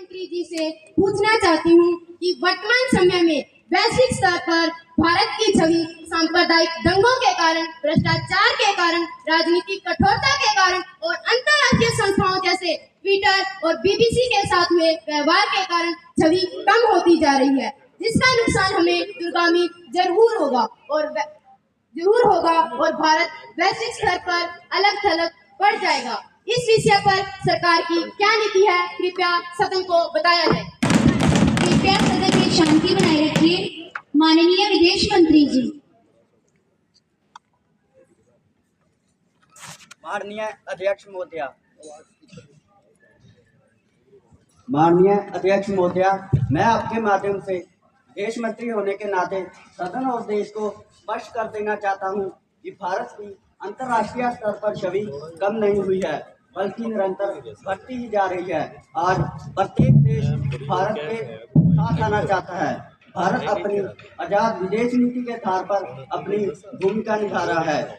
मंत्री जी से पूछना चाहती हूँ कि वर्तमान समय में वैश्विक स्तर पर भारत की छवि सांप्रदायिक दंगों के कारण, भ्रष्टाचार के कारण, राजनीतिक कठोरता के कारण और अंतर्राष्ट्रीय संस्थाओं जैसे ट्विटर और बीबीसी के साथ हुए व्यवहार के कारण छवि कम होती जा रही है, जिसका नुकसान हमें दूरगामी जरूर होगा और भारत वैश्विक स्तर पर अलग थलग पड़ जाएगा। इस विषय पर सरकार की क्या नीति है, कृपया सदन को बताया जाए। कृपया सदन में शांति बनाए रखिए। माननीय विदेश मंत्री जी। माननीय अध्यक्ष महोदया, मैं आपके माध्यम से देश मंत्री होने के नाते सदन और देश को स्पष्ट कर देना चाहता हूं कि भारत की अंतर्राष्ट्रीय स्तर पर छवि कम नहीं हुई है, बल्कि निरंतर बढ़ती ही जा रही है। आज प्रत्येक देश भारत के साथ आना चाहता है। भारत अपनी आजाद विदेश नीति के आधार पर अपनी भूमिका निभा रहा है,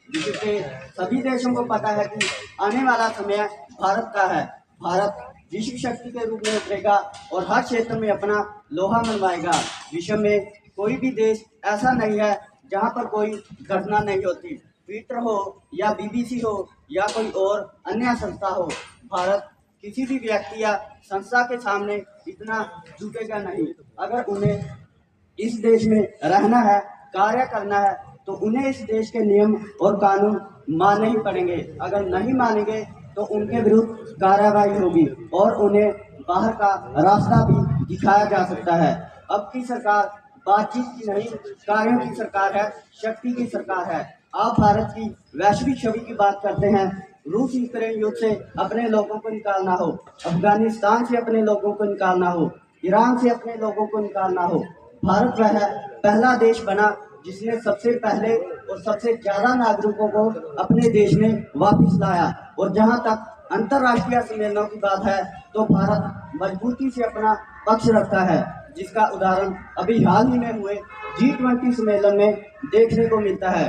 जिससे सभी देशों को पता है कि आने वाला समय भारत का है। भारत विश्व शक्ति के रूप में उभरेगा और हर क्षेत्र में अपना लोहा मनवाएगा। विश्व में कोई भी देश ऐसा नहीं है जहां पर कोई घटना नहीं होती। ट्विटर हो या बीबीसी हो या कोई और अन्य संस्था हो, भारत किसी भी व्यक्ति या संस्था के सामने इतना झुकेगा नहीं। अगर उन्हें इस देश में रहना है, कार्य करना है, तो उन्हें इस देश के नियम और कानून मानने ही पड़ेंगे। अगर नहीं मानेंगे तो उनके विरुद्ध कार्रवाई होगी और उन्हें बाहर का रास्ता भी दिखाया जा सकता है। अब की सरकार बातचीत की नहीं, कार्यों की सरकार है, शक्ति की सरकार है। आप भारत की वैश्विक छवि की बात करते हैं। रूस यूक्रेन युद्ध से अपने लोगों को निकालना हो, अफगानिस्तान से अपने लोगों को निकालना हो, ईरान से अपने लोगों को निकालना हो, भारत वह पहला देश बना जिसने सबसे पहले और सबसे ज्यादा नागरिकों को अपने देश में वापस लाया। और जहां तक अंतर्राष्ट्रीय सम्मेलनों की बात है, तो भारत मजबूती से अपना पक्ष रखता है, जिसका उदाहरण अभी हाल ही में हुए G20 सम्मेलन में देखने को मिलता है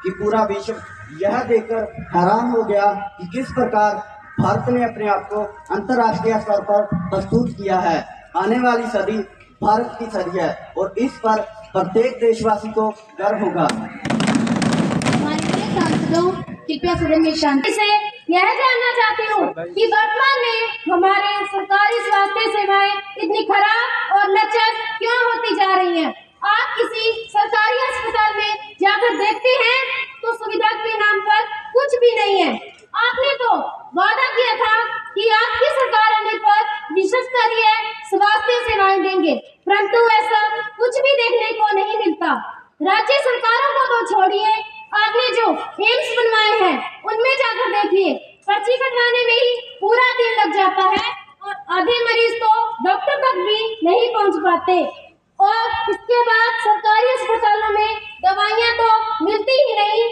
कि पूरा विश्व यह देखकर हैरान हो गया कि किस प्रकार भारत ने अपने आप को अंतर्राष्ट्रीय स्तर पर प्रस्तुत किया है। आने वाली सदी भारत की सदी है और इस पर प्रत्येक देशवासी को गर्व होगा। माननीय सांसदों, कृपया सदन में शांति से यह जानना चाहती हूँ कि वर्तमान में हमारे सरकारी स्वास्थ्य सेवाएं इतनी खराब और लचर क्यों होती जा रही हैं? आप किसी सरकारी अस्पताल में जाकर देखते हैं तो सुविधा के नाम पर कुछ भी नहीं है। आपने तो वादा किया था कि आपकी सरकार आने पर विश्व स्तरीय स्वास्थ्य सेवाएं देंगे, परंतु ऐसा कुछ भी देखने को नहीं मिलता। राज्य सरकारों को तो छोड़िए, आपने जो एम्स बनवाए हैं उनमें जाकर देखिए, पर्ची कटवाने में ही पूरा दिन लग जाता है और आधे मरीज तो डॉक्टर तक भी नहीं पहुंच पाते। और इसके बाद सरकारी अस्पतालों में दवाइयां तो मिलती ही नहीं,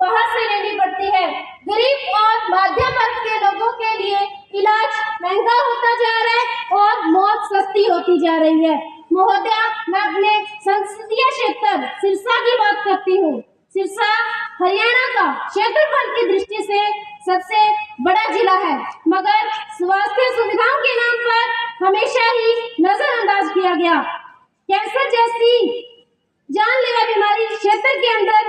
बाहर से लेनी पड़ती है। गरीब और मध्यम वर्ग के लोगों के लिए इलाज महंगा होता जा रहा है और मौत सस्ती होती जा रही है। महोदया, मैं अपने संसदीय क्षेत्र सिरसा की बात करती हूँ। सिरसा हरियाणा का क्षेत्रफल की दृष्टि से सबसे बड़ा जिला है, मगर स्वास्थ्य सुविधाओं के नाम पर हमेशा ही नजरअंदाज किया गया। कैंसर जैसी जानलेवा बीमारी क्षेत्र के अंदर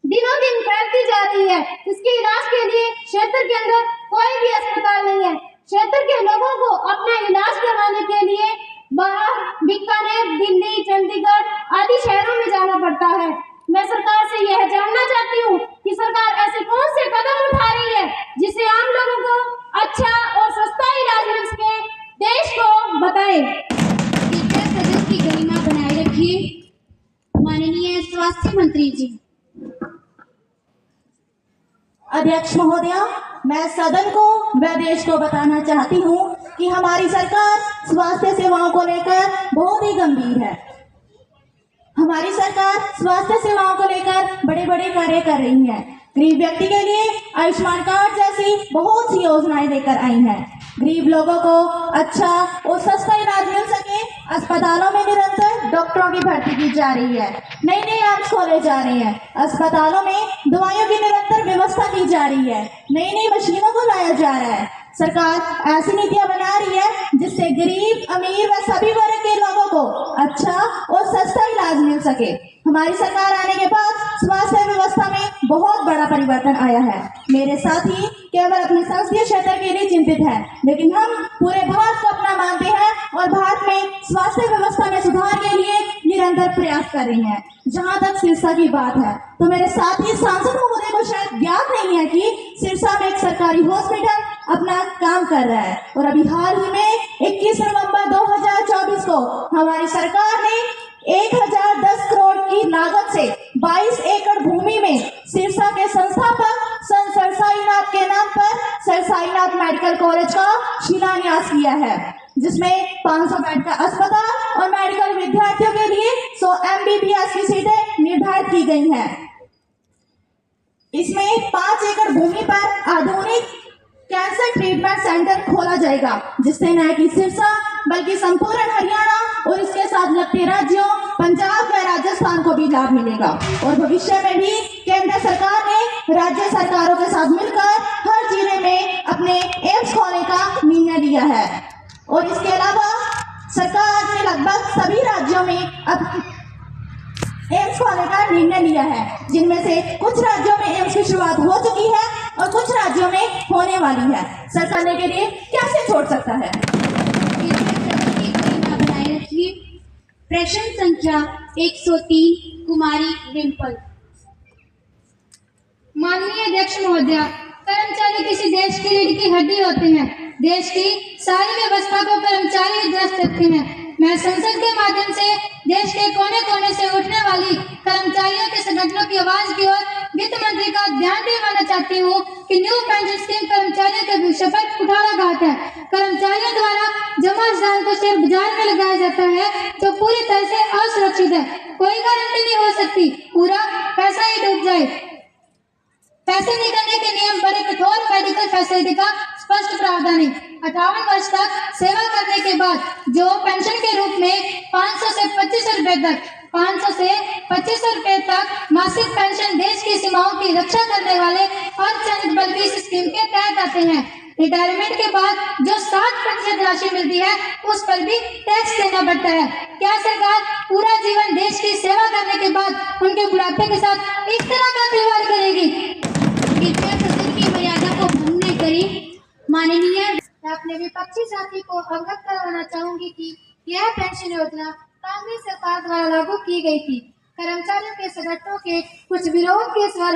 दिनों दिन फैलती जा रही है। इसके इलाज के लिए क्षेत्र के अंदर कोई भी अस्पताल नहीं है। क्षेत्र के लोगों को अपना इलाज करवाने के लिए बाहर बीकानेर, दिल्ली, चंडीगढ़ आदि शहरों में जाना पड़ता है। मैं सरकार से यह जानना चाहती हूँ कि सरकार ऐसे कौन से कदम उठा रही है जिससे आम लोगों को अच्छा और सस्ता इलाज मिल सके, देश को बताएं। कृपया सदन की गरिमा बनाए रखिए। माननीय स्वास्थ्य मंत्री जी। अध्यक्ष महोदया, मैं सदन को व देश को बताना चाहती हूँ कि हमारी सरकार स्वास्थ्य सेवाओं को लेकर बहुत ही गंभीर है। हमारी सरकार स्वास्थ्य सेवाओं को लेकर बड़े बड़े कार्य कर रही है। गरीब व्यक्ति के लिए आयुष्मान कार्ड जैसी बहुत सी योजनाएं लेकर आई हैं। गरीब लोगों को अच्छा और सस्ता इलाज मिल सके, अस्पतालों में निरंतर डॉक्टरों की भर्ती की जा रही है, नए नए एम्स खोले जा रहे हैं, अस्पतालों में दवाइयों की निरंतर व्यवस्था की जा रही है, नई नई मशीनों को लाया जा रहा है। सरकार ऐसी नीतियां बना रही है जिससे गरीब, अमीर व सभी वर्ग के लोगों को अच्छा और सस्ता इलाज मिल सके। हमारी सरकार आने के बाद स्वास्थ्य व्यवस्था में बहुत बड़ा परिवर्तन आया है। मेरे साथी केवल अपने संसदीय क्षेत्र के लिए चिंतित है, लेकिन हम पूरे भारत को अपना मानते हैं और भारत में स्वास्थ्य व्यवस्था में सुधार के लिए निरंतर प्रयास कर रही हैं। जहां तक सिरसा की बात है तो मेरे साथी सांसद महोदय को शायद ज्ञात नहीं है कि सिरसा में एक सरकारी हॉस्पिटल अपना काम कर रहा है और अभी हाल ही में 21 नवंबर 2024 को हमारी सरकार ने 1010 करोड़ की लागत से 22 एकड़ भूमि में सिरसा के संस्थापक संत सरसाईनाथ के नाम पर सरसाईनाथ मेडिकल कॉलेज का शिलान्यास किया है, जिसमें 500 बेड का अस्पताल और मेडिकल विद्यार्थियों के लिए 100 MBBS की सीटें निर्धारित की गई हैं। इसमें 5 एकड़ भूमि पर आधुनिक कैंसर ट्रीटमेंट सेंटर खोला जाएगा, जिससे न कि सिरसा बल्कि संपूर्ण हरियाणा और इसके साथ लगते राज्यों पंजाब व राजस्थान को भी लाभ मिलेगा। और भविष्य में भी केंद्र सरकार ने राज्य सरकारों के साथ मिलकर हर जिले में अपने एम्स खोलने का निर्णय लिया है। और इसके अलावा सरकार ने लगभग सभी राज्यों में अब एम्स खोलने का निर्णय लिया है, जिनमें से कुछ राज्यों में एम्स की शुरुआत हो चुकी है और कुछ राज्यों में होने वाली है। सरकार ने के लिए कैसे छोड़ सकता है। बनाए रखिए। प्रश्न संख्या 103 कुमारी डिम्पल। माननीय अध्यक्ष महोदय, कर्मचारी किसी देश की रीढ़ की हड्डी होते हैं। देश की सारी व्यवस्था को कर्मचारी ध्वस्त रखते हैं। मैं संसद के माध्यम से देश के कोने कोने से उठने वाली कर्मचारियों के संगठनों की आवाज की ओर वित्त मंत्री का ध्यान दिलवाना चाहती हूँ कि न्यू पेंशन स्कीम कर्मचारियों के भविष्य पर कुठाराघात है। कर्मचारियों द्वारा जमा धन को शेयर बाजार में लगाया जाता है, जो पूरी तरह से असुरक्षित है। कोई गारंटी नहीं हो सकती, पूरा पैसा ही डूब जाए। पैसे निकालने के नियम पर एक कठोर मेडिकल फैसिलिटी का स्पष्ट प्रावधान है। 58 वर्ष तक सेवा करने के बाद जो पेंशन के रूप में 500 से 2500 रुपए तक 500 से 2500 रुपए तक मासिक पेंशन देश की सीमाओं की रक्षा करने वाले अर्धसैनिक बल भी इस स्कीम के तहत आते हैं। रिटायरमेंट के बाद जो 60% राशि मिलती है उस पर भी टैक्स देना पड़ता है। क्या सरकार पूरा जीवन देश की सेवा करने के बाद उनके बुढ़ापे के साथ इस तरह का व्यवहार करेगी? कृपया सदन की मर्यादा को भंग न करें। माननीय, मैं अपने विपक्षी साथी को अवगत करवाना चाहूंगी कि यह पेंशन योजना कांग्रेस सरकार द्वारा लागू की गई थी। कर्मचारियों के संगठनों के कुछ विरोध के स्वर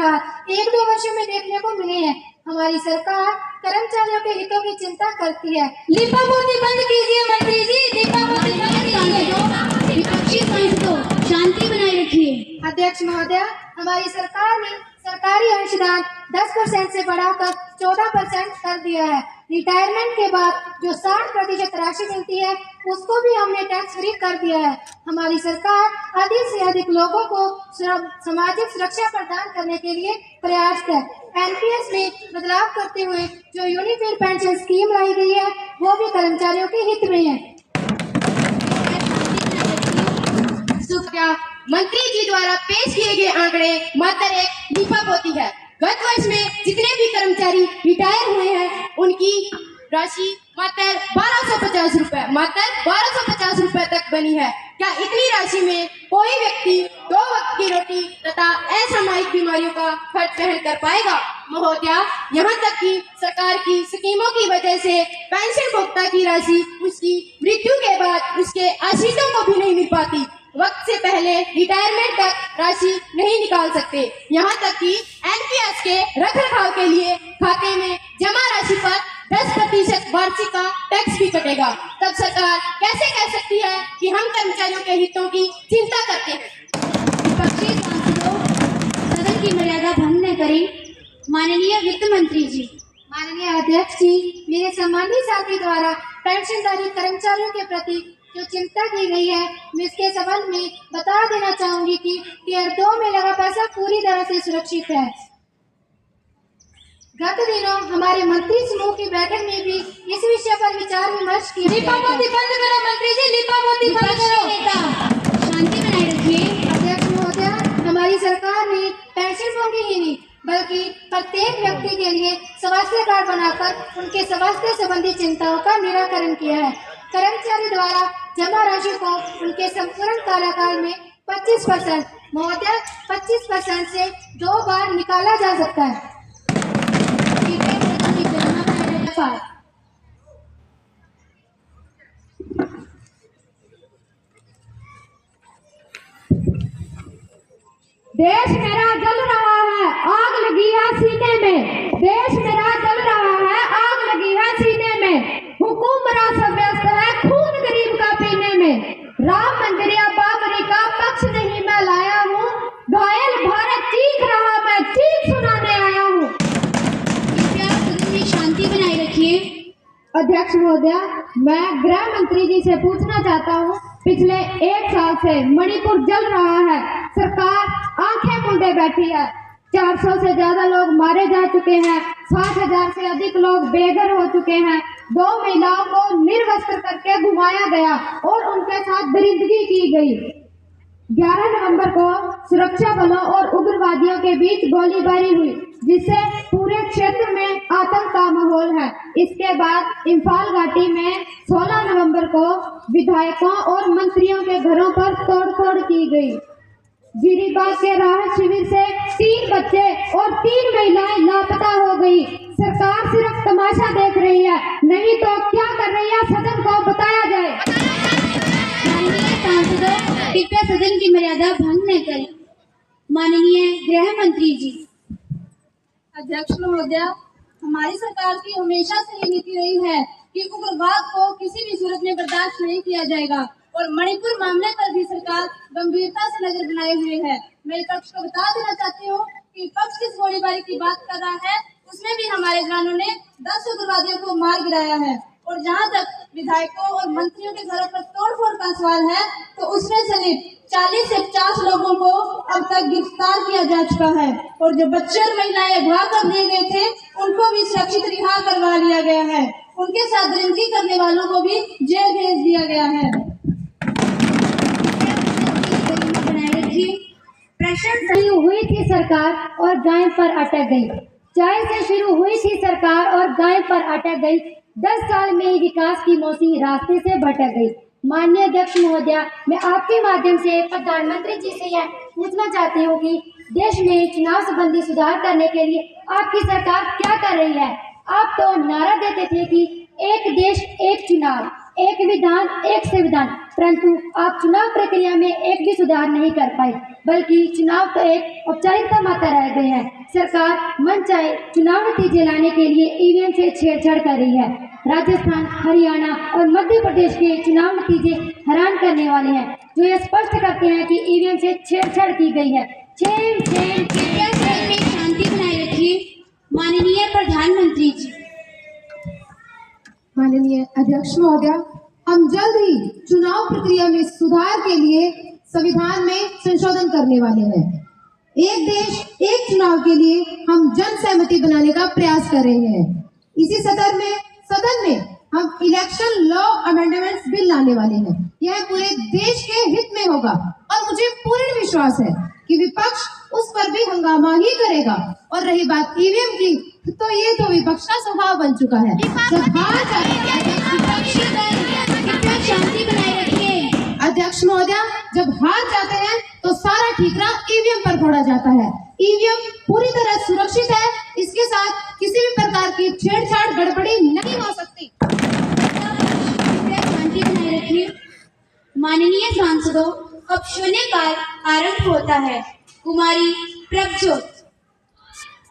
1-2 वर्षों में देखने को मिले हैं। हमारी सरकार कर्मचारियों के हितों की चिंता करती है। लिपापोती बंद कीजिए मंत्री जी, लिपापोती बंद कीजिए। विपक्षी सांसदों, शांति बनाए रखिए। अध्यक्ष महोदय, हमारी सरकार ने सरकारी अंशदान 10% से बढ़ाकर 14% कर दिया है। रिटायरमेंट के बाद जो 60% राशि मिलती है उसको भी हमने टैक्स फ्री कर दिया है। हमारी सरकार अधिक से अधिक लोगों को सामाजिक सुरक्षा प्रदान करने के लिए प्रयास है। NPS में बदलाव करते हुए जो यूनिफाइड पेंशन स्कीम लाई गई है वो भी कर्मचारियों के हित में है। मंत्री जी द्वारा पेश किए गए आंकड़े मात्र एक लिपापोती है। गत वर्ष में जितने भी कर्मचारी रिटायर हुए हैं उनकी राशि मात्र 1250 रुपए तक बनी है। क्या इतनी राशि में कोई व्यक्ति 2 वक्त की रोटी तथा असामयिक बीमारियों का खर्च वहन कर पाएगा? महोदया, यहाँ तक कि सरकार की स्कीमों की वजह से पेंशन भोक्ता की राशि उसकी मृत्यु के बाद उसके आश्रितों को भी नहीं मिल पाती। वक्त से पहले रिटायरमेंट तक राशि नहीं निकाल सकते। यहाँ तक कि NPS के रखरखाव के लिए खाते में जमा राशि पर 10% वार्षिक का टैक्स भी कटेगा। तब सरकार कैसे कह सकती है कि हम कर्मचारियों के हितों की चिंता करते हैं? विपक्षी सांसदों, सदन की मर्यादा भंग न करें। माननीय वित्त मंत्री जी। माननीय अध्यक्ष जी, मेरे सम्मानित साथी द्वारा पेंशनधारी कर्मचारियों के प्रति जो चिंता की गई है, मैं इसके संबंध में बता देना चाहूंगी कि टियर 2 में लगा पैसा पूरी तरह से सुरक्षित है। गत दिनों हमारे मंत्री समूह की बैठक में भी इस विषय पर विचार विमर्श किया। लिपापोती बंद करो मंत्री जी, लिपापोती बंद करो। शांति बनाए रखिए। अध्यक्ष महोदय, हमारी सरकार ने पेंशन भोगी ही नहीं बल्कि प्रत्येक व्यक्ति के लिए स्वास्थ्य कार्ड बनाकर उनके स्वास्थ्य संबंधी चिंताओं का निराकरण किया है। कर्मचारी द्वारा जमा राशि को उनके संपूर्ण कार्यकाल में 25% महोदय 25% से 2 बार निकाला जा सकता है। देश मेरा जल रहा है, आग लगी है सीने में। देश मेरा जल रहा है, आग लगी है सीने में। हुकूमरान सब व्यस्त है खून गरीब का पीने में। राम मंदिर या बाबरी का पक्ष नहीं मैं लाया हूँ। घायल भारत चीख रहा, मैं चीख सुनाने आया हूँ। कृपया सदन में शांति बनाए रखिए। अध्यक्ष महोदय, मैं गृह मंत्री जी से पूछना चाहता हूँ, पिछले 1 साल से मणिपुर जल रहा है। सरकार आंखें मूंदे बैठी है। 400 से ज्यादा लोग मारे जा चुके हैं। 60,000 से अधिक लोग बेघर हो चुके हैं। 2 महिलाओं को निर्वस्त्र करके घुमाया गया और उनके साथ दरिंदगी की गई। 11 नवंबर को सुरक्षा बलों और उग्रवादियों के बीच गोलीबारी हुई, जिससे पूरे क्षेत्र में आतंक का माहौल है। इसके बाद इम्फाल घाटी में 16 नवंबर को विधायकों और मंत्रियों के घरों पर तोड़फोड़ की गई। जीरीबाग के राहत शिविर से 3 बच्चे और 3 महिलाएं लापता हो गई। सरकार सिर्फ तमाशा देख रही है, नहीं तो क्या कर रही है सदन को बताया जाए। माननीय सांसदों, कृपया सदन की मर्यादा भंग न करें। माननीय गृह मंत्री जी। अध्यक्ष महोदय, हमारी सरकार की हमेशा से ये नीति रही है कि उग्रवाद को किसी भी सूरत में बर्दाश्त नहीं किया जाएगा और मणिपुर मामले पर भी सरकार गंभीरता से नजर बनाए हुए है। मैं विपक्ष को बता देना चाहती हूँ कि विपक्ष जिस गोलीबारी की बात कर रहा है, उसमें भी हमारे जवानों ने 10 उग्रवादियों को मार गिराया है। और जहाँ तक विधायकों और मंत्रियों के घरों पर तोड़फोड़ का सवाल है, तो उसमें से 40 से 50 लोगों को अब तक गिरफ्तार किया जा चुका है और जो बच्चे और महिलाएं अगवा कर दिए गए थे, उनको भी सुरक्षित रिहा करवा लिया गया है। उनके साथ दरिंदगी करने वालों को भी जेल भेज दिया गया है। प्रश्न शुरू हुई थी सरकार और गाय पर अटक गई। चाय से शुरू हुई थी सरकार और गाय पर अटक गई। 10 साल में विकास की मौसी रास्ते से भटक गई। माननीय अध्यक्ष महोदय, मैं आपके माध्यम से प्रधानमंत्री जी से यह पूछना चाहती हूँ कि देश में चुनाव संबंधी सुधार करने के लिए आपकी सरकार क्या कर रही है। आप तो नारा देते थे कि एक देश एक चुनाव, एक विधान एक संविधान, परंतु आप चुनाव प्रक्रिया में एक भी सुधार नहीं कर पाए, बल्कि चुनाव तो एक औपचारिकता मात्र रह गए हैं। सरकार मनचाहे चुनाव नतीजे लाने के लिए ईवीएम से छेड़छाड़ कर रही है। राजस्थान, हरियाणा और मध्य प्रदेश के चुनाव नतीजे हैरान करने वाले हैं, जो ये स्पष्ट करते हैं कि ईवीएम से छेड़छाड़ की गई है। कृपया सदन में शांति बनाए रखिए। माननीय प्रधानमंत्री जी। माननीय अध्यक्ष महोदय, हम जल्द ही चुनाव प्रक्रिया में सुधार के लिए संविधान में संशोधन करने वाले हैं। एक देश एक चुनाव के लिए हम जन सहमति बनाने का प्रयास कर रहे हैं। इसी सदन में हम इलेक्शन लॉ अमेंडमेंट्स बिल लाने वाले हैं। यह पूरे देश के हित में होगा और मुझे पूर्ण विश्वास है कि विपक्ष उस पर भी हंगामा ही करेगा। और रही बात ईवीएम की, तो ये तो विपक्ष का स्वभाव बन चुका है। जब हार जाते शांति बनाए रखिए। अध्यक्ष महोदय, जब हार जाते हैं तो सारा ठीकरा ईवीएम पर फोड़ा जाता है। ईवीएम पूरी तरह सुरक्षित है, इसके साथ किसी भी प्रकार की छेड़छाड़ गड़बड़ी नहीं हो सकती। शांति बनाए रखिए। माननीय सांसदों, अब शून्यकाल आरंभ होता है। कुमारी प्रभजोत।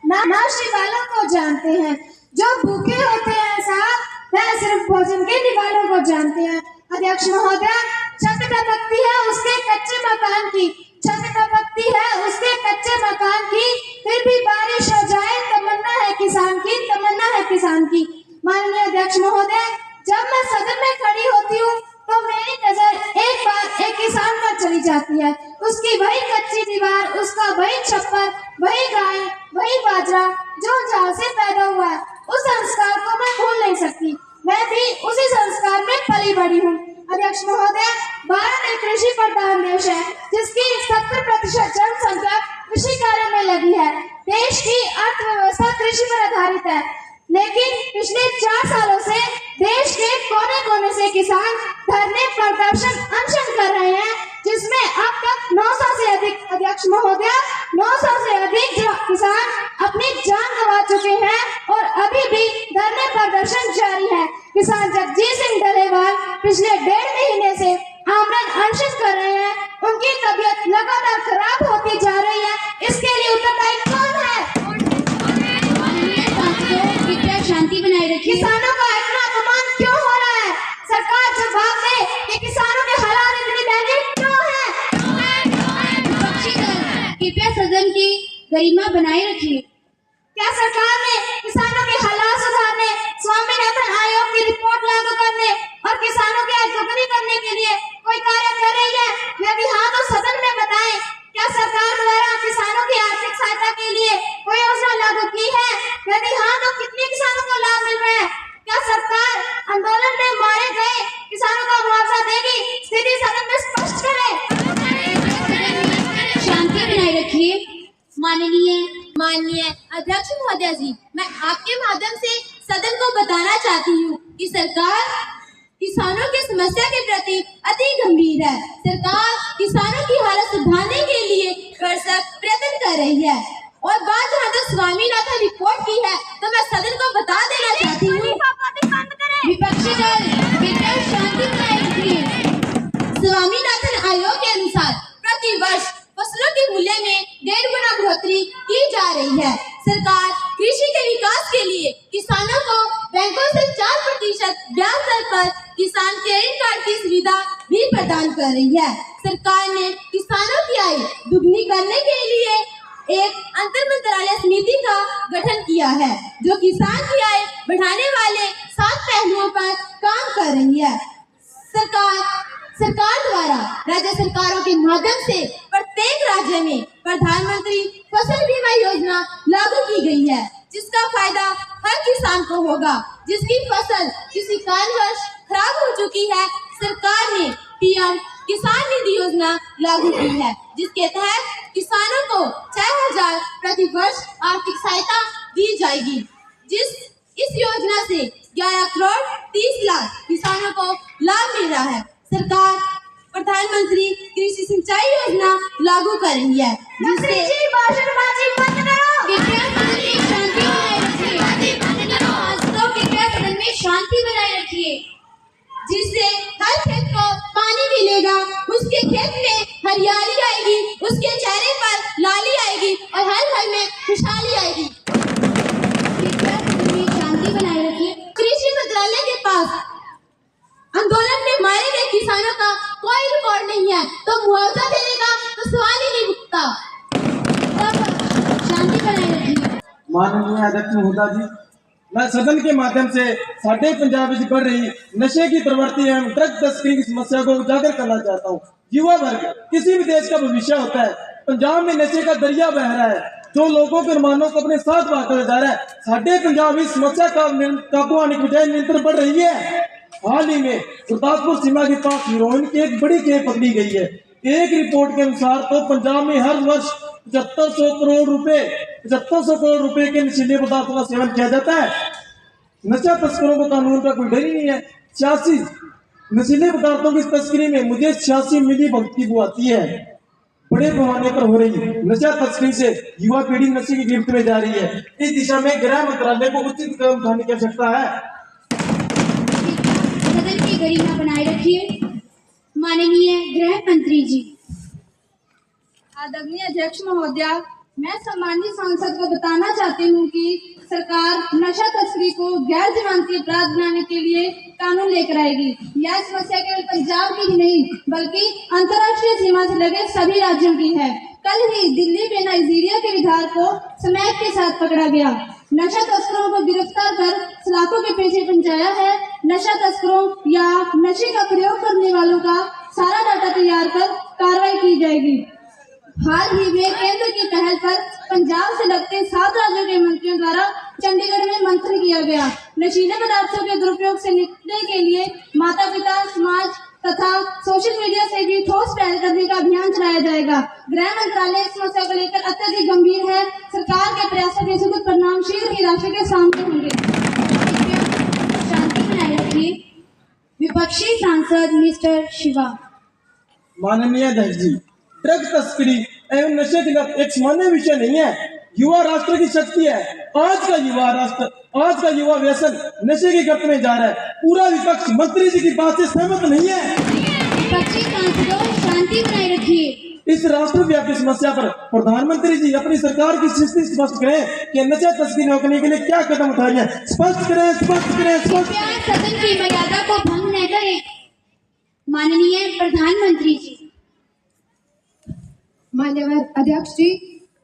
ना शिवालों को जानते हैं, जो भूखे होते हैं साहब, वह सिर्फ भोजन के निवालों को जानते हैं। अध्यक्ष महोदय, छत टपकती है उसके कच्चे मकान की, छत टपकती है उसके कच्चे मकान की, फिर भी बारिश हो जाए तमन्ना है किसान की, तमन्ना है किसान की। माननीय अध्यक्ष महोदय, जब मैं सदन में खड़ी होती हूँ तो मेरी नजर एक बार एक किसान पर चली जाती है। उसकी वही कच्ची दीवार, उसका वही छप्पर, वही गाय, वही बाजरा जो झाल से पैदा हुआ है, उस संस्कार को मैं भूल नहीं सकती। मैं भी उसी संस्कार में पली बड़ी हूँ। अध्यक्ष महोदय, भारत एक कृषि प्रधान देश है, जिसकी 70% जनसंख्या कृषि कार्य में लगी है। देश की 4 सालों से देश के कोने कोने से किसान धरने, प्रदर्शन, अनशन कर रहे हैं, जिसमें अब तक 900 से अधिक अध्यक्ष महोदय 900 से अधिक किसान अपनी जान गंवा चुके हैं और अभी भी धरने प्रदर्शन जारी है। किसान जगजीत सिंह डलेवाल पिछले 1.5 महीने से आमरण अनशन कर रहे हैं। उनकी तबीयत लगातार खराब होती जा रही है। इसके लिए उत्तरदायी कौन है? माननीय सांसदों, कृपया शांति बनाए रखिए। किसानों का इतना अपमान क्यों हो रहा है? सरकार जवाब दे कि किसानों के हालात इतनी दयनीय क्यों है? विपक्षी दल, कृपया सदन की गरिमा बनाए रखिए। क्या सरकार ने किसानों के हालात सुधारने, स्वामीनाथन आयोग की रिपोर्ट लागू करने और किसानों की आय दोगुनी करने के लिए कोई कार्य कर रही है? यदि हाँ तो सदन में बताएं। क्या सरकार द्वारा किसानों की आर्थिक सहायता के लिए कोई योजना लागू की है? यदि हाँ तो कितने किसानों को लाभ मिल रहा है? क्या सरकार आंदोलन में मारे गए किसानों को मुआवजा देगी? स्थिति सदन में स्पष्ट करे। शांति बनाए रखिए। माननीय अध्यक्ष महोदय जी, मैं आपके माध्यम से सदन को बताना चाहती हूँ कि सरकार किसानों की समस्या के प्रति अति गंभीर है। सरकार किसानों की हालत सुधारने के लिए भरसक प्रयत्न कर रही है। और बात जहाँ तक स्वामीनाथन रिपोर्ट की है तो मैं सदन को बता देना चाहती हूँ। विपक्षी दल, कृपया शांति बनाए रखिए। स्वामीनाथन आयोग के अनुसार प्रति वर्ष फसलों के मूल्य में 1.5 गुना बढ़ोतरी की जा रही है। सरकार कृषि के विकास के लिए किसानों को बैंकों से 4% ब्याज दर पर किसान क्रेडिट कार्ड की सुविधा भी प्रदान कर रही है। सरकार ने किसानों की आय दुगनी करने के लिए एक अंतर मंत्रालय समिति का गठन किया है, जो किसान की आय बढ़ाने वाले 7 पहलुओं पर काम कर रही है। सरकार द्वारा राज्य सरकारों के माध्यम से प्रत्येक राज्य में प्रधानमंत्री फसल बीमा योजना लागू की गई है, जिसका फायदा हर किसान को होगा जिसकी फसल किसी कारणवश खराब हो चुकी है। सरकार ने पीएम किसान निधि योजना लागू की है, जिसके तहत किसानों को 6,000 प्रति वर्ष आर्थिक सहायता दी जाएगी। इस योजना से 11 करोड़ 30 लाख किसानों को लाभ मिल रहा है। सरकार प्रधानमंत्री कृषि सिंचाई योजना लागू कर रही है, जिससे भाषणबाजी बंद करो। कृपया सदन में शांति बनाए रखिए। सांसदों, कृपया सदन में शांति बनाए रखिए। जिससे हर खेत को पानी मिलेगा, उसके खेत में हरियाली आएगी, उसके चेहरे पर लाली आएगी और हर घर में खुशहाली आएगी। कृपया सदन में शांति बनाए रखिए। कृषि मंत्रालय के पास आंदोलन में मारे गए किसानों का कोई रिकॉर्ड नहीं है, तो मुआवजा देने का तो सवाल ही नहीं उठता। शांति बनाए रखिए। माननीय अध्यक्ष महोदय जी, मैं सदन के माध्यम से साढ़े पंजाब में बढ़ रही नशे की प्रवृत्ति एवं ड्रग तस्करी की समस्या को उजागर करना चाहता हूँ। युवा वर्ग किसी भी देश का भविष्य होता है। पंजाब में नशे का दरिया बह रहा है, जो लोगों के अरमानों को अपने साथ बहाता जा रहा है। साढ़े पंजाब इस समस्या का काबू आने की बजाय निरंतर बढ़ रही है। हाल ही में गुरदासपुर सीमा के पास हीरोइन की एक बड़ी खेप पकड़ी गई है। एक रिपोर्ट के अनुसार तो पंजाब में हर वर्ष 7500 करोड़ रुपए के नशीले पदार्थों का सेवन किया जाता है। नशा तस्करों को कानून का कोई डर ही नहीं है। 86 नशीले पदार्थों की तस्करी में मुझे 86 मिली भक्ति को आती है। बड़े पैमाने पर हो रही नशा तस्करी से युवा पीढ़ी नशे की गिरफ्त में जा रही है। इस दिशा में गृह मंत्रालय को उचित कदम उठाने की आवश्यकता है। सदन की गरिमा बनाए रखिए। माननीय गृह मंत्री जी। आदरणीय अध्यक्ष महोदय, मैं सम्मानित सांसद को बताना चाहती हूँ कि सरकार नशा तस्करी को गैर जमानती अपराध बनाने के लिए कानून लेकर आएगी। यह समस्या केवल पंजाब की ही नहीं बल्कि अंतर्राष्ट्रीय सीमा से लगे सभी राज्यों की है। कल ही दिल्ली में नाइजीरिया के विधायक को स्मैक के साथ पकड़ा गया। नशा तस्करों को गिरफ्तार कर सलाखों के पीछे पहुंचाया है। नशा तस्करों या नशे का प्रयोग करने वालों का सारा डाटा तैयार कर कार्रवाई की जाएगी। हाल ही में केंद्र की पहल पर पंजाब से लगते 7 राज्यों के मंत्रियों द्वारा चंडीगढ़ में मंथन किया गया। नशीले पदार्थों के दुरुपयोग से निपटने के लिए माता पिता, समाज तथा सोशल मीडिया से भी ठोस पहल करने का अभियान चलाया जाएगा। गृह मंत्रालय इस समस्या को लेकर अत्यधिक गंभीर है। सरकार के प्रयासों के सुखद परिणाम शीघ्र ही राष्ट्र के सामने होंगे। विपक्षी सांसद मिस्टर शिवा। माननीय अध्यक्ष जी, ड्रग तस्करी एवं नशे के खिलाफ एक सामान्य विषय नहीं है। युवा राष्ट्र की शक्ति है। आज का युवा व्यसन नशे की गर्त में जा रहा है। पूरा विपक्ष मंत्री जी की बात से सहमत नहीं है। विपक्षी सांसदों, शांति बनाए रखिए। इस राष्ट्रव्यापी समस्या पर प्रधानमंत्री जी अपनी सरकार की स्थिति स्पष्ट करें कि नशा तस्करी रोकने के लिए क्या कदम उठाए हैं। स्पष्ट करें। कृपया सदन की मर्यादा को भंग न करें। माननीय प्रधानमंत्री जी। मान्यवर अध्यक्ष जी,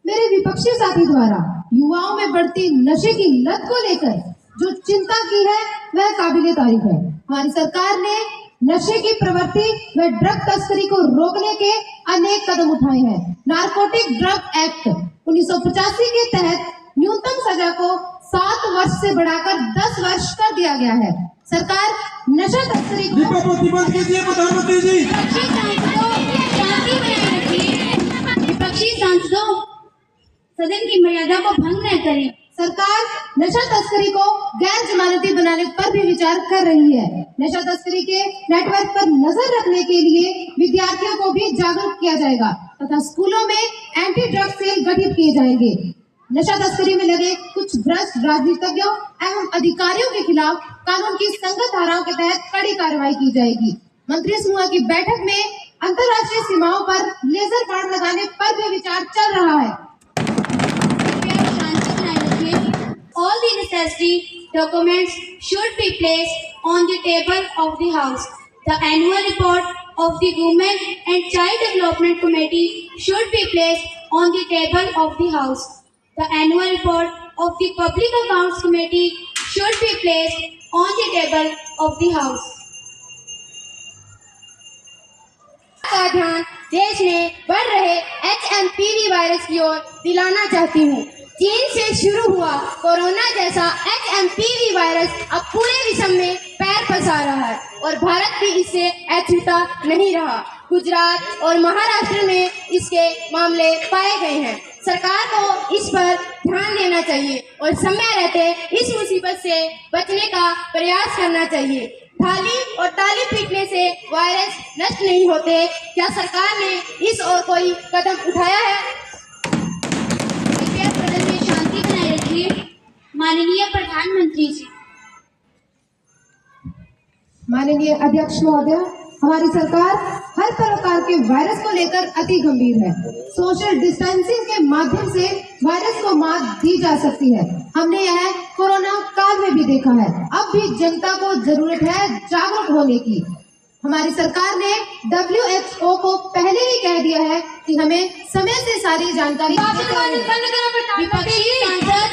मेरे विपक्षी साथी द्वारा युवाओं में बढ़ती नशे की लत को लेकर जो चिंता की है वह काबिले तारीफ है। हमारी सरकार ने नशे की प्रवृत्ति व ड्रग तस्करी को रोकने के अनेक कदम उठाए हैं। नारकोटिक ड्रग एक्ट 1985 के तहत न्यूनतम सजा को 7 वर्ष से बढ़ाकर 10 वर्ष कर दिया गया है। सरकार नशा तस्करी को बंद कीजिए प्रधानमंत्री जी। विपक्षी सांसदों, सदन की मर्यादा को भंग न करें। सरकार नशा तस्करी को गैर जमानती बनाने पर भी विचार कर रही है। नशा तस्करी के नेटवर्क पर नजर रखने के लिए विद्यार्थियों को भी जागरूक किया जाएगा तथा स्कूलों में एंटी ड्रग सेल गठित किए जाएंगे। नशा तस्करी में लगे कुछ भ्रष्ट राजनीतिज्ञों एवं अधिकारियों के खिलाफ कानून की संगत धाराओं के तहत कड़ी कार्रवाई की जाएगी। मंत्री समूह की बैठक में अंतर्राष्ट्रीय सीमाओं पर लेजर गार्ड लगाने पर भी विचार चल रहा है। All the necessary documents should be placed on the table of the House. The annual report of the Women and Child Development Committee should be placed on the table of the House. The annual report of the Public Accounts Committee should be placed on the table of the House. का ध्यान देश में बढ़ रहे HMPV virus की ओर दिलाना चाहती हूँ। चीन से शुरू हुआ कोरोना जैसा HMPV वायरस अब पूरे विश्व में पैर पसार रहा है और भारत भी इससे अछूता नहीं रहा। गुजरात और महाराष्ट्र में इसके मामले पाए गए हैं। सरकार को इस पर ध्यान देना चाहिए और समय रहते इस मुसीबत से बचने का प्रयास करना चाहिए। थाली और ताली पीटने से वायरस नष्ट नहीं होते। क्या सरकार ने इस ओर कोई कदम उठाया है? कृपया सदन में शांति बनाए रखिए। माननीय प्रधानमंत्री जी। माननीय अध्यक्ष महोदय, हमारी सरकार हर प्रकार के वायरस को लेकर अति गंभीर है। सोशल डिस्टेंसिंग के माध्यम से वायरस को मात दी जा सकती है। हमने यह कोरोना काल में भी देखा है। अब भी जनता को जरूरत है जागरूक होने की। हमारी सरकार ने WHO को पहले ही कह दिया है कि हमें समय से सारी जानकारी विपक्षी सांसद,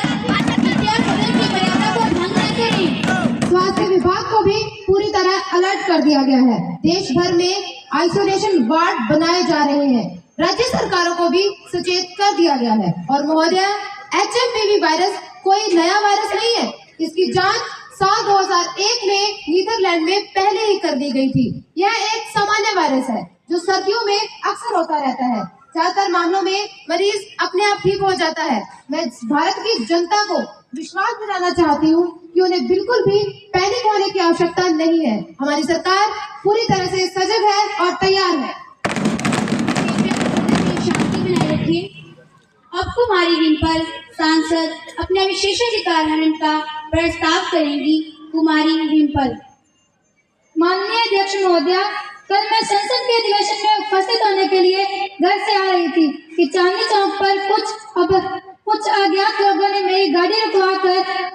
कृपया सदन की मर्यादा को भंग न करें। स्वास्थ्य विभाग को भी पूरी तरह अलर्ट कर दिया गया है। देश भर में आइसोलेशन वार्ड बनाए जा रहे हैं। राज्य सरकारों को भी सचेत कर दिया गया है। और महोदय, HMPV वायरस कोई नया वायरस नहीं है। इसकी जांच साल 2001 में नीदरलैंड में पहले ही कर दी गई थी। यह एक सामान्य वायरस है जो सर्दियों में अक्सर होता रहता है। ज्यादातर मामलों में मरीज अपने आप ठीक हो जाता है। मैं भारत की जनता को विश्वास दिलाना चाहती हूँ कि उन्हें बिल्कुल भी पैनिक होने की आवश्यकता नहीं है। हमारी सरकार पूरी तरह से सजग है और तैयार है। शांति बनाए रखिए। अब कुमारी डिम्पल सांसद अपने विशेषाधिकार हनन का प्रस्ताव करेंगी। कुमारी डिम्पल। माननीय अध्यक्ष महोदय, कल मैं संसद के अधिवेशन में उपस्थित होने के लिए घर से आ रही थी कि चांदनी चौक पर कुछ अज्ञात लोगों ने मेरी गाड़ी रुकवाकर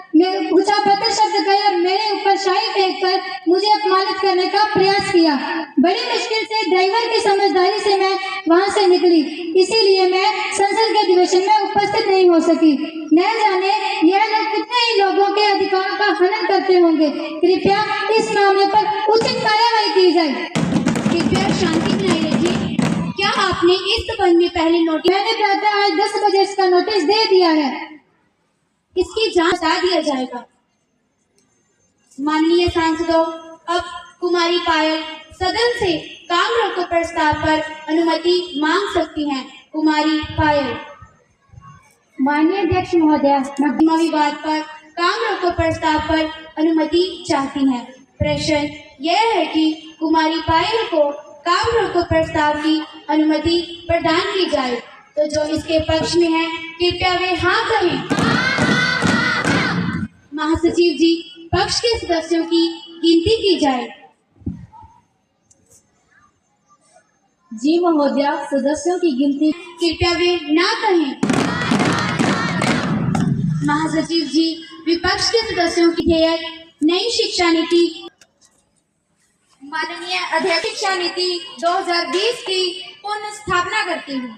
कुछ अभद्र शब्द कहे और मेरे ऊपर शाही फेंककर मुझे अपमानित करने का प्रयास किया। बड़ी मुश्किल से ड्राइवर की समझदारी से मैं वहां से निकली, इसीलिए मैं संसद के अधिवेशन में उपस्थित नहीं हो सकी। न जाने यह लोग कितने ही लोगों के अधिकारों का हनन करते होंगे। कृपया इस मामले पर उचित कार्रवाई की जाए। कृपया शांति बनाए रखिए। क्या आपने इस संबंध में पहले नोटिस? मैंने प्रातः आज 10 बजे इसका नोटिस दे दिया है। इसकी जांच करा दिया जाएगा। माननीय सांसदों, अब कुमारी पायल सदन से काम रोको प्रस्ताव पर अनुमति मांग सकती हैं। कुमारी पायल। माननीय अध्यक्ष महोदय, सीमा विवाद पर काम रोको प्रस्ताव पर अनुमति चाहती हैं। प्रश्न यह है कि कुमारी पायल को काम रोको प्रस्ताव की अनुमति प्रदान की जाए। तो जो इसके पक्ष में है कृपया वे हाँ कहें। महासचिव जी, पक्ष के सदस्यों की गिनती की जाए। जी महोदया, सदस्यों की गिनती। कृपया वे ना कहें। महासचिव जी, विपक्ष के सदस्यों की विधेयक नई शिक्षा नीति। माननीय अध्यक्ष, शिक्षा नीति 2020 की पुनः स्थापना करती हूँ।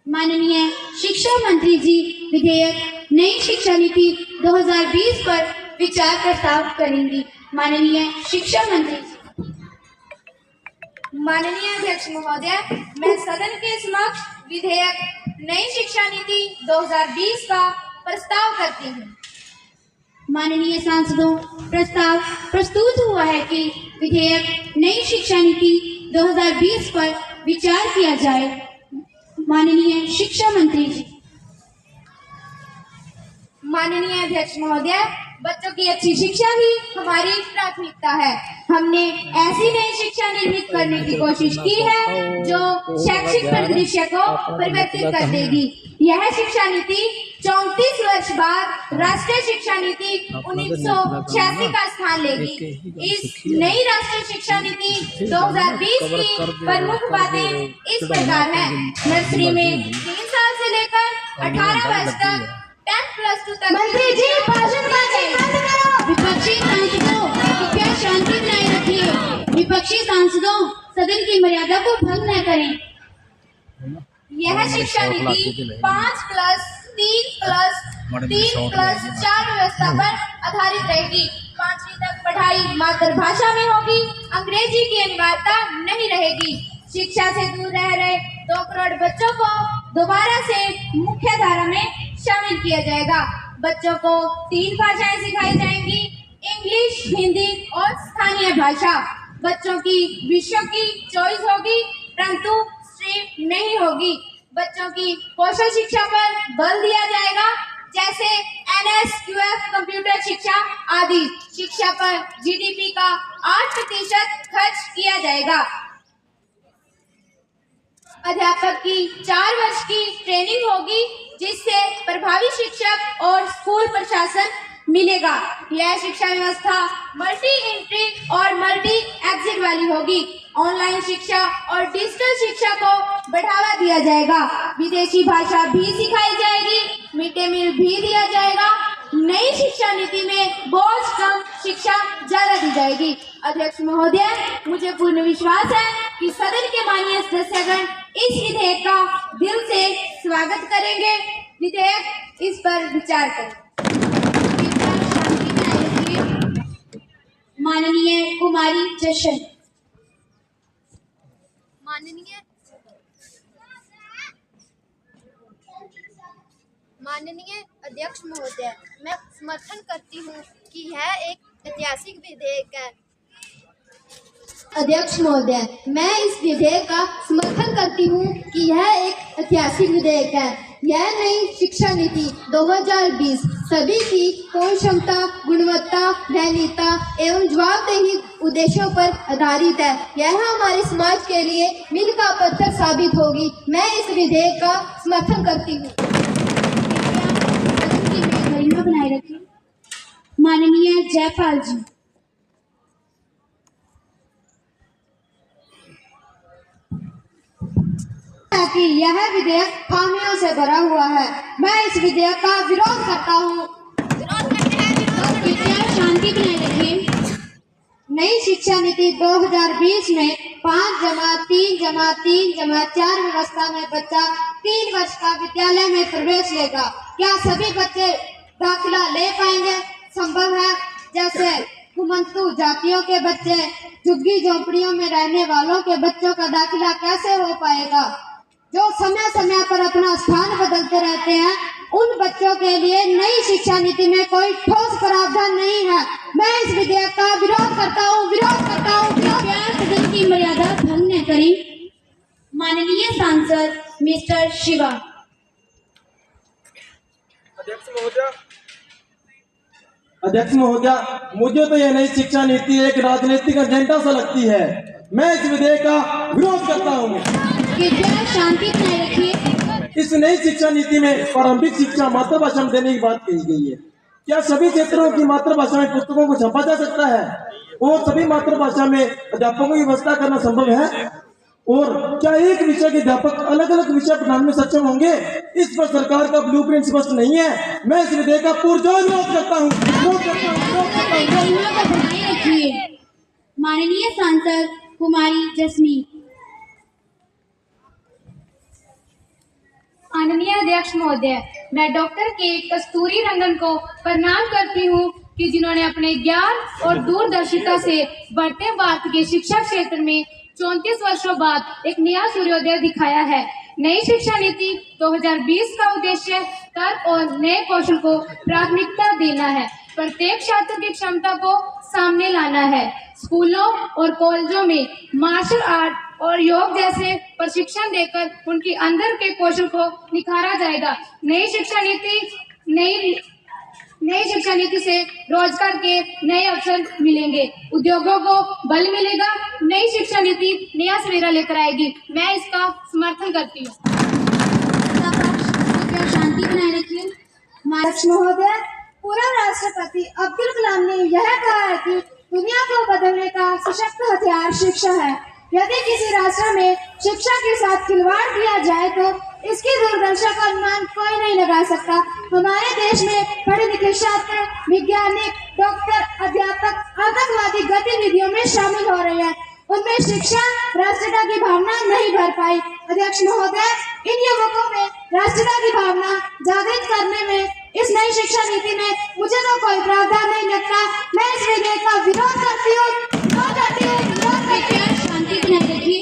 माननीय शिक्षा मंत्री जी, विधेयक नई शिक्षा नीति 2020 पर विचार प्रस्ताव करेंगी। माननीय शिक्षा मंत्री जी। माननीय अध्यक्ष महोदय, मैं सदन के समक्ष विधेयक नई शिक्षा नीति 2020 का प्रस्ताव करती हूँ। माननीय सांसदों, प्रस्ताव प्रस्तुत हुआ है कि विधेयक नई शिक्षा नीति 2020 पर विचार किया जाए। माननीय शिक्षा मंत्री जी। माननीय अध्यक्ष महोदय, बच्चों की अच्छी शिक्षा ही हमारी प्राथमिकता है। हमने ऐसी नई शिक्षा निर्मित करने की कोशिश की है जो शैक्षिक परिदृश्य को परिवर्तित कर देगी। यह शिक्षा नीति 34 वर्ष बाद राष्ट्रीय शिक्षा नीति 1986 का स्थान लेगी। इस नई राष्ट्रीय शिक्षा नीति 2020 की प्रमुख बातें इस प्रकार हैं। नर्सरी में 3 साल से लेकर 18 वर्ष तक 10+2 तक। मंत्री जी, भाषण बंद करो। विपक्षी सांसदों, कृपया शांति बनाए रखिए। विपक्षी सांसदों, सदन की मर्यादा को भंग न करें। यह शिक्षा नीति 5+3+3+4 व्यवस्था पर आधारित रहेगी। 5वीं तक पढ़ाई मातृभाषा में होगी। अंग्रेजी की अनिवार्यता नहीं रहेगी। शिक्षा से दूर रह रहे 2 करोड़ बच्चों को दोबारा से मुख्य धारा में शामिल किया जाएगा। बच्चों को 3 भाषाएं सिखाई जाएंगी, इंग्लिश, हिंदी और स्थानीय भाषा। बच्चों की विषयों की चॉइस होगी, परंतु स्ट्रीम नहीं होगी। बच्चों की कौशल शिक्षा पर बल दिया जाएगा, जैसे NSQF कंप्यूटर शिक्षा आदि। शिक्षा पर GDP का 8% खर्च किया जाएगा। अध्यापक की 4 वर्ष की ट्रेनिंग होगी, जिससे प्रभावी शिक्षक और स्कूल प्रशासन मिलेगा। यह शिक्षा व्यवस्था मल्टी एंट्री और मल्टी एग्जिट वाली होगी। ऑनलाइन शिक्षा और डिजिटल शिक्षा को बढ़ावा दिया जाएगा। विदेशी भाषा भी सिखाई जाएगी। मिड डे मील भी दिया जाएगा। नई शिक्षा नीति में बोझ कम, शिक्षा ज्यादा दी जाएगी। अध्यक्ष महोदय, मुझे पूर्ण विश्वास है कि सदन के माननीय सदस्यगण इस विधेयक का दिल से स्वागत करेंगे। विधेयक इस पर विचार करें। माननीय कुमारी जशन। माननीय अध्यक्ष महोदय, मैं समर्थन करती हूँ कि यह एक ऐतिहासिक विधेयक है। अध्यक्ष महोदय, मैं इस विधेयक का समर्थन करती हूँ कि यह एक ऐतिहासिक विधेयक है। यह नई शिक्षा नीति 2020 सभी की पूर्ण क्षमता, गुणवत्ता, दयनीयता एवं जवाबदेही उद्देश्यों पर आधारित है। यह हमारे समाज के लिए मील का पत्थर साबित होगी। मैं इस विधेयक का समर्थन करती हूँ। बनाए रखें। माननीय जयपाल जी। कि यह विधेयक खामियों से भरा हुआ है। मैं इस विधेयक का विरोध करता हूँ। कृपया शांति बनाए रखें। नई शिक्षा नीति 2020 में 5+3+3+4 व्यवस्था में बच्चा 3 वर्ष का विद्यालय में प्रवेश लेगा। क्या सभी बच्चे दाखिला ले पाएंगे? संभव है? जैसे कुमंतु जातियों के बच्चे, झुग्गी झोपड़ियों में रहने वालों के बच्चों का दाखिला कैसे हो पाएगा? जो समय समय पर अपना स्थान बदलते रहते हैं, उन बच्चों के लिए नई शिक्षा नीति में कोई ठोस प्रावधान नहीं है। मैं इस विधेयक का विरोध करता हूँ। कृपया सदन की मर्यादा भंग न करें। माननीय सांसद मिस्टर शिवा। अध्यक्ष महोदय, अध्यक्ष महोदया, मुझे तो यह नई शिक्षा नीति एक राजनीतिक एजेंडा सा लगती है। मैं इस विधेयक का विरोध करता हूँ। कृपया शांति बनाए रखिए। इस नई शिक्षा नीति में प्रारंभिक शिक्षा मातृभाषा में देने की बात कही गई है। क्या सभी क्षेत्रों की मातृभाषा में पुस्तकों को छापा जा सकता है और सभी मातृभाषा में अध्यापकों की व्यवस्था करना संभव है? और क्या एक विषय के अध्यापक अलग अलग विषय पढ़ाने में सक्षम होंगे? इस पर सरकार का ब्लूप्रिंट स्पष्ट नहीं है। मैं इस विधेयक का पुरजोर विरोध करता हूँ। गरिमा को बनाए रखिए। माननीय सांसद कुमारी जसमीत। माननीय अध्यक्ष महोदय, मैं डॉक्टर के कस्तूरी रंगन को प्रणाम करती हूँ कि जिन्होंने अपने ज्ञान और दूरदर्शिता से बढ़ते भारत के शिक्षा क्षेत्र में 34 वर्षों बाद एक नया सूर्योदय दिखाया है। नई शिक्षा नीति 2020 का उद्देश्य तर्क और नए कौशल को प्राथमिकता देना है, प्रत्येक छात्र की क्षमता को सामने लाना है। स्कूलों और कॉलेजों में मार्शल आर्ट और योग जैसे प्रशिक्षण देकर उनके अंदर के कौशल को निखारा जाएगा। नई शिक्षा नीति से रोजगार के नए अवसर मिलेंगे, उद्योगों को बल मिलेगा। नई शिक्षा नीति नया सवेरा लेकर आएगी। मैं इसका समर्थन करती हूँ। कृपया शांति बनाए रखिए। अध्यक्ष महोदय, पूर्व राष्ट्रपति अब्दुल कलाम ने यह कहा है कि दुनिया को बदलने का सशक्त हथियार शिक्षा है। यदि किसी राष्ट्र में शिक्षा के साथ खिलवाड़ किया जाए तो इसकी दुर्दशा का अनुमान कोई नहीं लगा सकता। हमारे देश में पढ़े लिखे छात्र, वैज्ञानिक, डॉक्टर, अध्यापक आतंकवादी गतिविधियों में शामिल हो रहे हैं। उनमें शिक्षा राष्ट्रता की भावना नहीं भर पाई। अध्यक्ष महोदय, इन युवकों में राष्ट्रता की भावना जागृत करने में इस नई शिक्षा नीति में मुझे तो कोई प्रावधान नहीं लगता। मैं इस विधेयक का विरोध करती हूँ। शांति बनाए रखिए।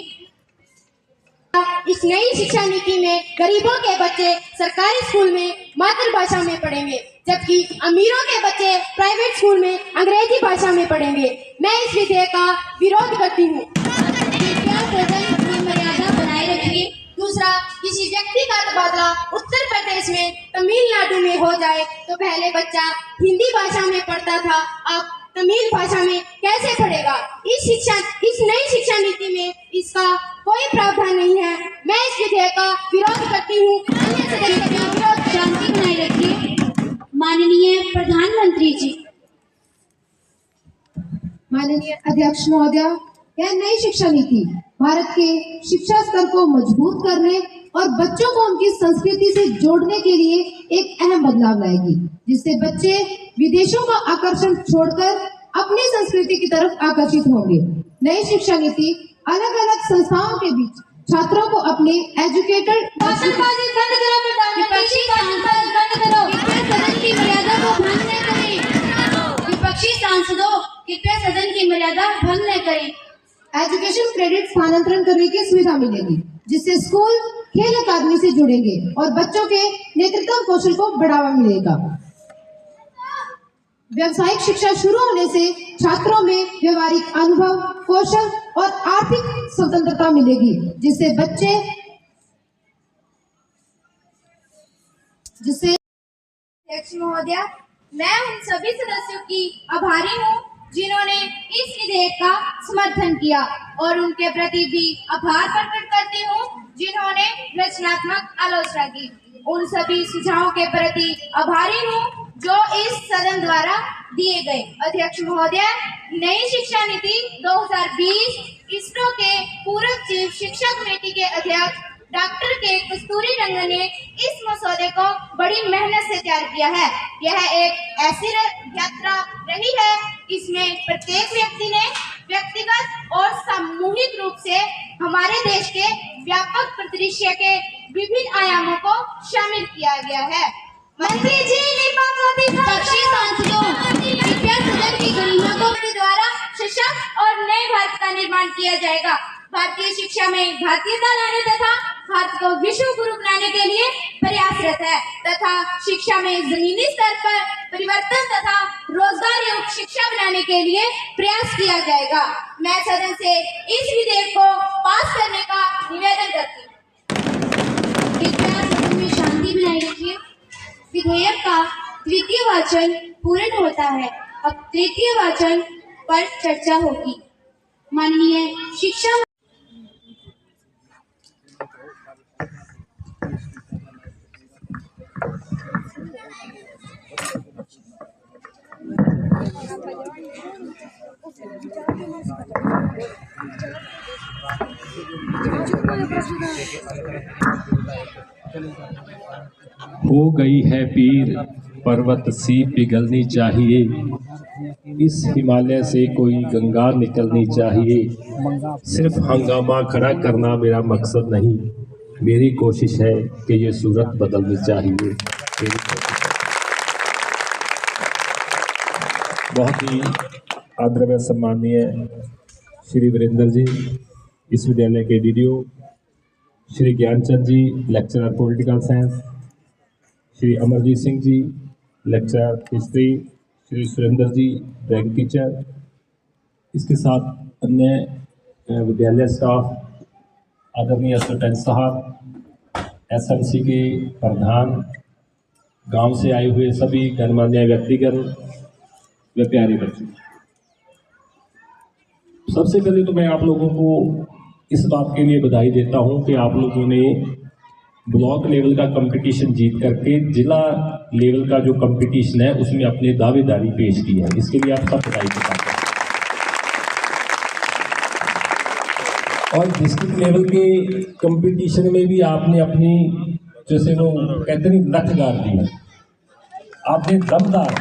इस नई शिक्षा नीति में गरीबों के बच्चे सरकारी स्कूल में मातृभाषा में पढ़ेंगे, जबकि अमीरों के बच्चे प्राइवेट स्कूल में अंग्रेजी भाषा में पढ़ेंगे। मैं इस विधेयक का विरोध करती हूँ। कृपया सदन की मर्यादा बनाए रखिए। दूसरा, किसी व्यक्ति का तबादला उत्तर प्रदेश में तमिलनाडु में हो जाए तो पहले बच्चा हिंदी भाषा में पढ़ता था, अब तमिल भाषा में कैसे पढ़ेगा? इस नई शिक्षा नीति में इसका कोई प्रावधान नहीं है। मैं इस विधेयक का विरोध करती हूँ। शांति बनाए रखिए। माननीय प्रधानमंत्री जी। माननीय अध्यक्ष महोदय, यह नई शिक्षा नीति भारत के शिक्षा स्तर को मजबूत करने और बच्चों को उनकी संस्कृति से जोड़ने के लिए एक अहम बदलाव लाएगी, जिससे बच्चे विदेशों का आकर्षण छोड़कर अपनी संस्कृति की तरफ आकर्षित होंगे। नई शिक्षा नीति अलग अलग संस्थाओं के बीच छात्रों को अपने एजुकेटेड विपक्षी सांसदों कृपया सदन की मर्यादा भंग न करें। एजुकेशन क्रेडिट स्थानांतरण करने की सुविधा मिलेगी, जिससे स्कूल खेल अकादमी से जुड़ेंगे और बच्चों के नेतृत्व कौशल को बढ़ावा मिलेगा। व्यावसायिक शिक्षा शुरू होने से छात्रों में व्यवहारिक अनुभव, कौशल और आर्थिक स्वतंत्रता मिलेगी, जिससे अध्यक्ष महोदय, मैं उन सभी सदस्यों की आभारी हूँ जिन्होंने इस विधेयक का समर्थन किया और उनके प्रति भी आभार प्रकट करती हूँ जिन्होंने रचनात्मक आलोचना की। उन सभी सुझावों के प्रति आभारी हूँ जो इस सदन द्वारा दिए गए। अध्यक्ष महोदय, नई शिक्षा नीति 2020 इसरो के पूर्व चीफ शिक्षा कमेटी के अध्यक्ष डॉक्टर के कस्तूरी रंगन ने इस मसौदे को बड़ी मेहनत से तैयार किया है। यह एक ऐसी यात्रा रही है, इसमें प्रत्येक व्यक्ति ने व्यक्तिगत और सामूहिक रूप से हमारे देश के व्यापक परिदृश्य के विभिन्न आयामों को शामिल किया गया है। मंत्री जी, विपक्षी सांसदों कृपया सदन की गरिमा को द्वारा सशक्त और नए भारत का निर्माण किया जाएगा। भारतीय शिक्षा में भारतीयता लाने तथा भारत को विश्व गुरु बनाने के लिए प्रयासरत है तथा शिक्षा में जमीनी स्तर पर परिवर्तन तथा रोजगार युक्त शिक्षा बनाने के लिए प्रयास किया जाएगा। मैं सदन से इस विधेयक को पास करने का निवेदन करती हूँ। कृपया सदन में शांति बनाए रखिए। विधेयक का द्वितीय वाचन पूर्ण होता है। अब तृतीय वाचन पर चर्चा होगी। माननीय शिक्षा हो गई है पीर पर्वत सी पिघलनी चाहिए, इस हिमालय से कोई गंगा निकलनी चाहिए। सिर्फ हंगामा खड़ा करना मेरा मकसद नहीं, मेरी कोशिश है कि ये सूरत बदलनी चाहिए। बहुत ही आदरणीय सम्माननीय श्री वीरेंद्र जी, इस विद्यालय के DDO, Shri Gyanchand ji lecturer political science, Shri Amarjeet Singh ji lecturer history, Shri Surendra ji drawing teacher, इसके साथ अन्य विद्यालय स्टाफ, आदरणीय सरपंच साहब, एसएमसी के प्रधान, गांव से आए हुए सभी गणमान्य व्यक्तिगण व प्यारे बच्चे, सबसे पहले तो मैं आप लोगों को इस बात के लिए बधाई देता हूं कि आप लोगों ने ब्लॉक लेवल का कंपटीशन जीत करके जिला लेवल का जो कंपटीशन है उसमें अपनी दावेदारी पेश की है। इसके लिए आप सब बधाई के साथ। और डिस्ट्रिक्ट लेवल के कंपटीशन में भी आपने अपनी, जैसे वो कहते नहीं, नठ गाड़ दी है, आपने दमदार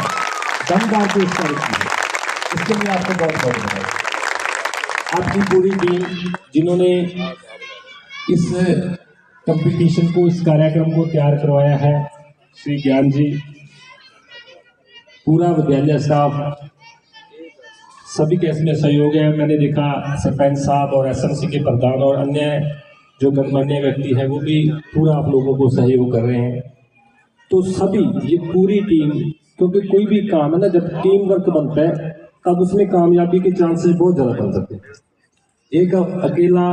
पेश की है। इसके लिए आपको बहुत बहुत बधाई। आपकी पूरी टीम जिन्होंने इस कंपटीशन को, इस कार्यक्रम को तैयार करवाया है, श्री ज्ञान जी, पूरा विद्यालय स्टाफ, सभी के इसमें सहयोग है। मैंने देखा सरपंच साहब और एसएमसी के प्रधान और अन्य जो गणमान्य व्यक्ति हैं वो भी पूरा आप लोगों को सहयोग कर रहे हैं। तो सभी, ये पूरी टीम, क्योंकि कोई भी काम है ना, जब टीम वर्क बनता है तब उसमें कामयाबी के चांसेस बहुत ज़्यादा बन सकते हैं। एक अकेला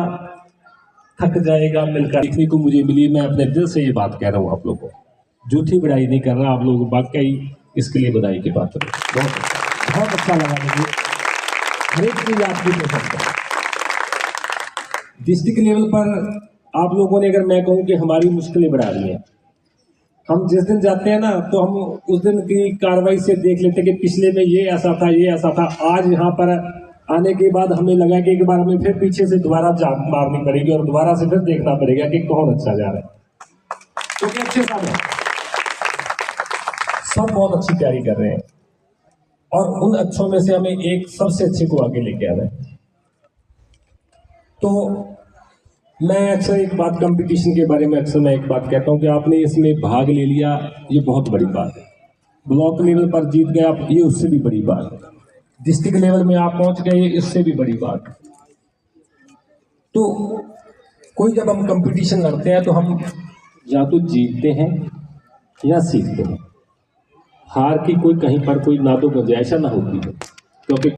थक जाएगा मिलकर, देखने को मुझे मिली। मैं अपने दिल से ये बात कह रहा हूँ आप लोगों को, झूठी बड़ाई नहीं कर रहा, आप लोग वाकई इसके लिए बधाई की बात है। बहुत अच्छा लगा मुझे, हर एक चीज़ आपकी पसंद है। डिस्ट्रिक्ट लेवल पर आप लोगों ने, अगर मैं कहूँ कि हमारी मुश्किलें बढ़ा दी हैं, हम जिस दिन जाते हैं ना तो हम उस दिन की कार्रवाई से देख लेते हैं कि पिछले में ये ऐसा था, ये ऐसा था। आज यहाँ पर आने के बाद हमें लगा कि एक बार हमें फिर पीछे से दोबारा जान मारनी पड़ेगी और दोबारा से फिर देखना पड़ेगा कि कौन अच्छा जा रहा है। क्योंकि अच्छे साल है, सब बहुत अच्छी तैयारी कर रहे हैं और उन अच्छों में से हमें एक सबसे अच्छे को आगे लेके आना है। तो मैं अक्सर एक बात, कंपटीशन के बारे में अक्सर मैं एक बात कहता हूं कि आपने इसमें भाग ले लिया, ये बहुत बड़ी बात है। ब्लॉक लेवल पर जीत गए आप, ये उससे भी बड़ी बात है। डिस्ट्रिक्ट लेवल में आप पहुंच गए, इससे भी बड़ी बात है। तो कोई जब हम कंपटीशन लड़ते हैं तो हम या तो जीतते हैं या सीखते हैं। हार की कोई कहीं पर कोई ना तो गुंजाइश ना होती है, क्योंकि